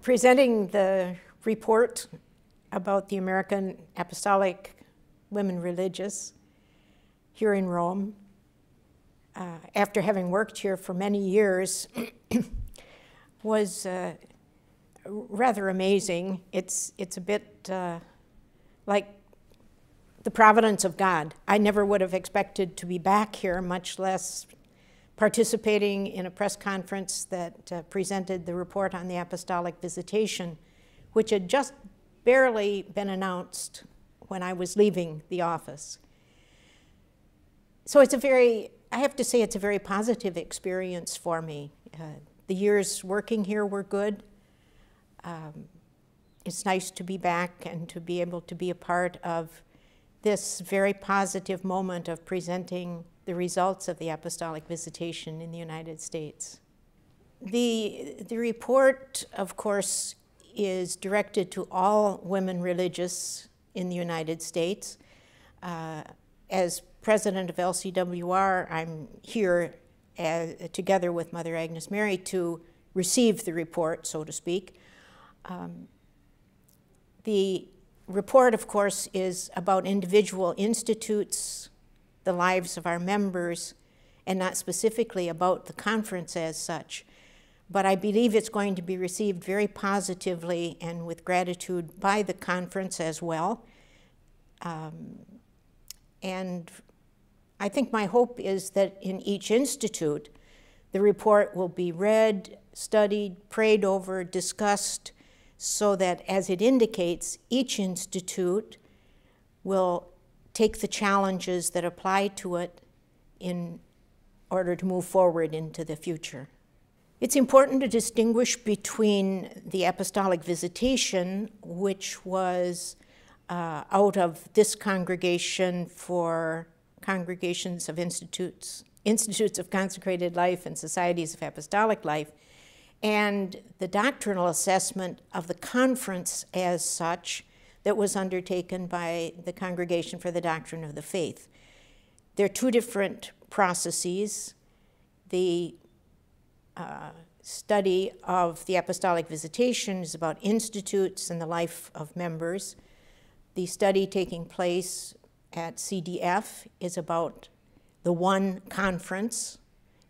Presenting the report about the American Apostolic Women Religious here in Rome, after having worked here for many years, was rather amazing. It's a bit like the providence of God. I never would have expected to be back here, much less participating in a press conference that presented the report on the Apostolic Visitation, which had just barely been announced when I was leaving the office. So I have to say it's a very positive experience for me. The years working here were good. It's nice to be back and to be able to be a part of this very positive moment of presenting the results of the Apostolic Visitation in the United States. The report, of course, is directed to all women religious in the United States. As president of LCWR, I'm here together with Mother Agnes Mary to receive the report, so to speak. The report, of course, is about individual institutes, the lives of our members, and not specifically about the conference as such. But I believe it's going to be received very positively and with gratitude by the conference as well. And I think my hope is that in each institute, the report will be read, studied, prayed over, discussed, so that, as it indicates, each institute will take the challenges that apply to it in order to move forward into the future. It's important to distinguish between the Apostolic Visitation, which was out of this congregation for congregations of institutes of consecrated life and societies of apostolic life, and the doctrinal assessment of the conference as such that was undertaken by the Congregation for the Doctrine of the Faith. They're two different processes. The study of the Apostolic Visitation is about institutes and the life of members. The study taking place at CDF is about the one conference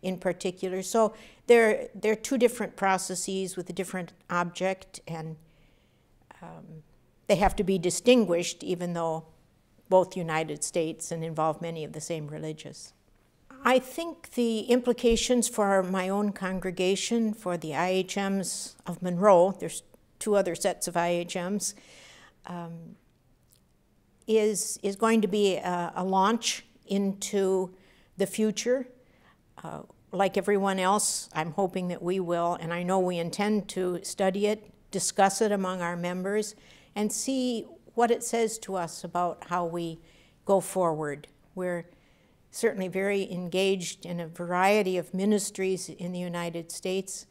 in particular. So they're two different processes with a different object, and they have to be distinguished even though both United States and involve many of the same religious. I think the implications for my own congregation, for the IHMs of Monroe, there's two other sets of IHMs, is going to be a launch into the future. Like everyone else, I'm hoping that we will, and I know we intend to study it, discuss it among our members, and see what it says to us about how we go forward. We're certainly very engaged in a variety of ministries in the United States.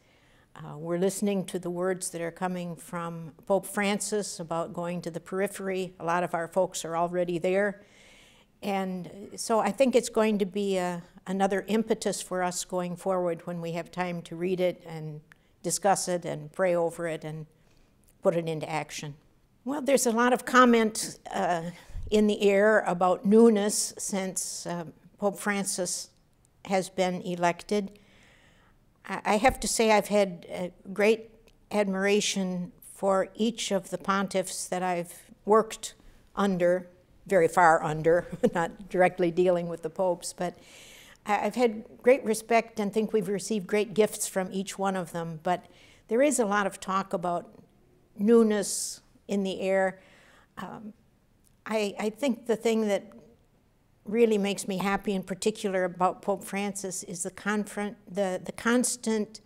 We're listening to the words that are coming from Pope Francis about going to the periphery. A lot of our folks are already there. And so I think it's going to be another impetus for us going forward when we have time to read it and discuss it and pray over it and put it into action. Well, there's a lot of comment in the air about newness since Pope Francis has been elected. I have to say I've had great admiration for each of the pontiffs that I've worked under, very far under, not directly dealing with the popes, but I've had great respect and think we've received great gifts from each one of them. But there is a lot of talk about newness in the air. I think the thing that really makes me happy in particular about Pope Francis is the constant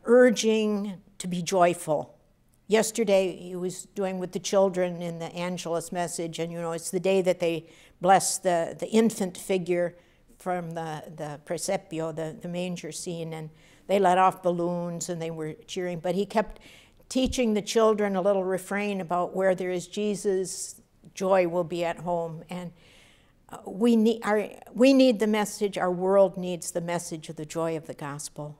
urging to be joyful. Yesterday he was doing with the children in the Angelus message, and you know, it's the day that they bless the infant figure from the presepio, the manger scene, and they let off balloons and they were cheering, but he kept teaching the children a little refrain about where there is Jesus, joy will be at home. And we need the message, our world needs the message of the joy of the gospel.